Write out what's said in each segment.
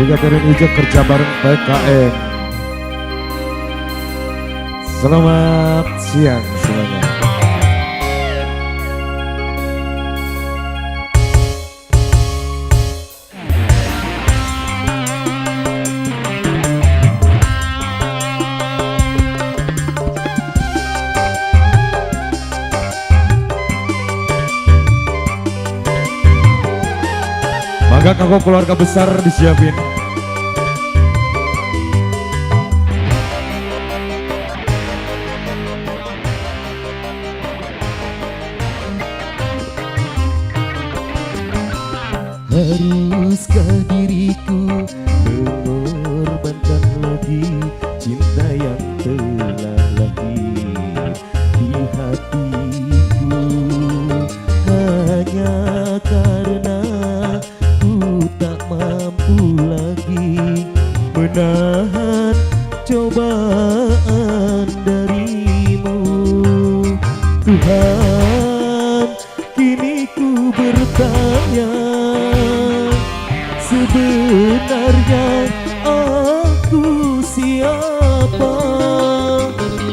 Katerin Wijek kerja bareng PKN. Selamat siang semuanya. Mangga kanggo keluarga besar disiapin. Haruskah diriku mengorbankan lagi cinta yang telah lahir di hatiku, hanya karena ku tak mampu lagi menahan cobaan darimu. Tuhan, kini ku bertanya, sebenarnya aku siapa?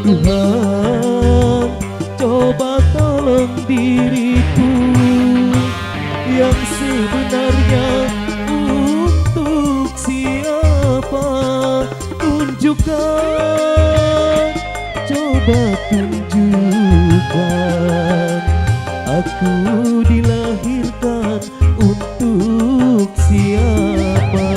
Tuhan, coba tolong diriku yang sebenarnya untuk siapa? Tunjukkan, coba tunjukkan, aku dilahirkan untuk siapa?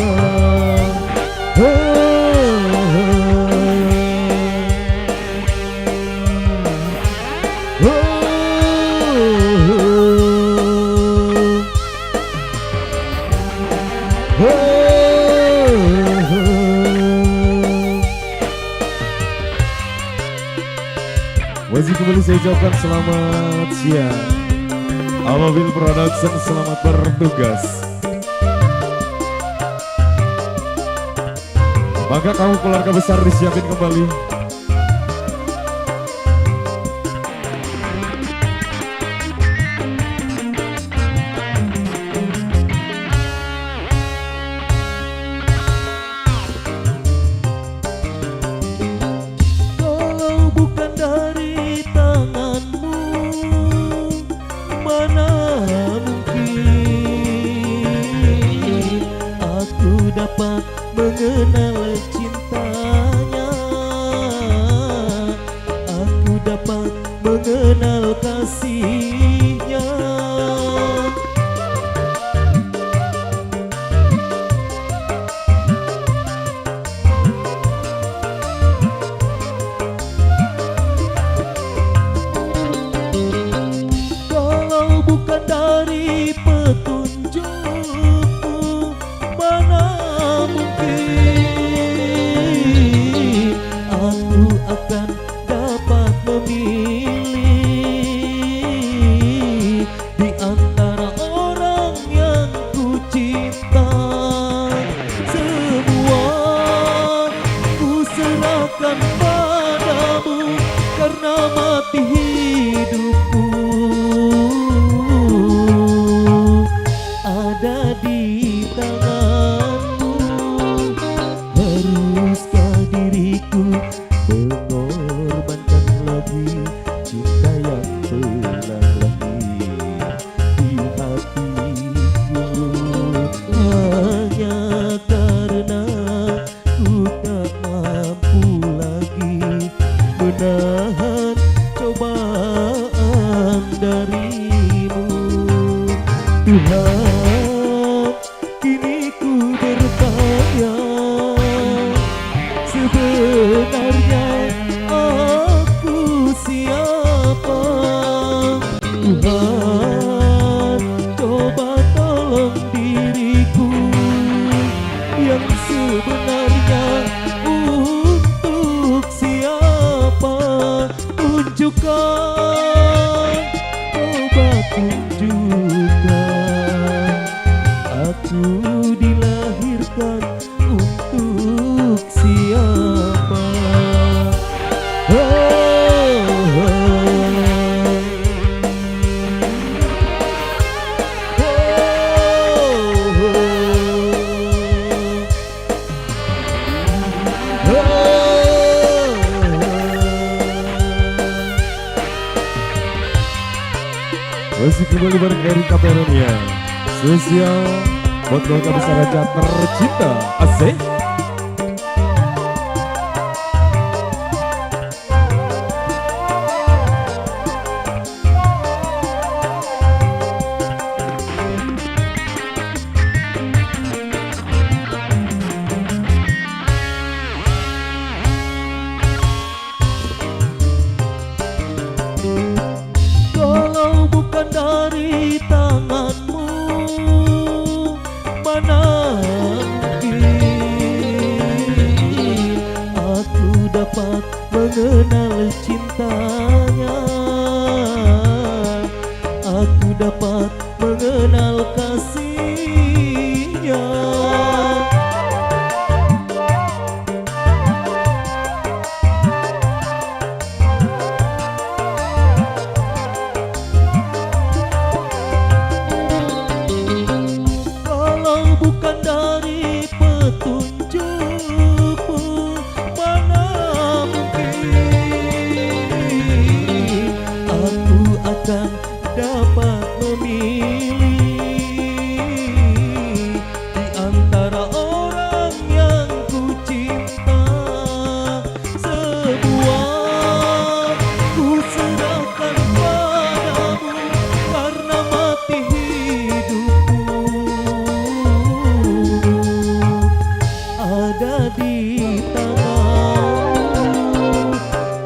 Wajib kembali saya ucapkan selamat siang. Ababil Production selamat bertugas. Maka kamu keluarga besar disiapin kembali. Kalau bukan dari tanganmu, mana mungkin aku dapat mengenal cintanya, aku dapat mengenal kasihnya. Kalau bukan dari petunjukmu, mana mungkin aku akan dapat memilih di antara orang yang ku cinta. Semua ku serahkan padamu karena mati hidupku ada di tanganmu. Haruskah diriku mengorbankan Masih kembali bareng Erika Peronia. Spesial buat keluarga besar Raja tercinta. Asik. Kalau bukan dari tanganmu, mana mungkin aku dapat mengenal cintanya. Aku dapat mengenal kasihnya. Kalau bukan dari petunjukmu, mana mungkin aku akan dapat memilih di antara orang yang ku cinta. Semua ku serahkan padamu karena mati hidupku ada di tanganmu.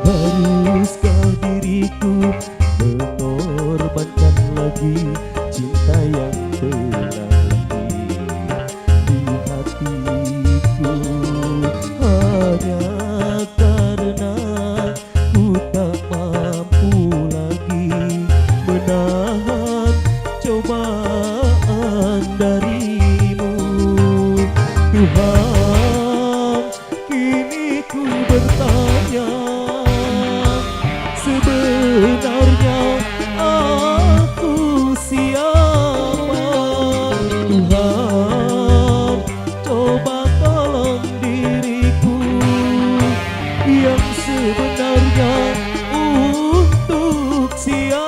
Haruskah diriku mengorbankan lagi cinta yang terlatih di hatiku, hanya karena ku tak mampu lagi menahan cobaan darimu. Tuhan, kini ku bertanya, sebenarnya aku siapa? Tuhan, coba tolong diriku yang sebenarnya untuk siapa?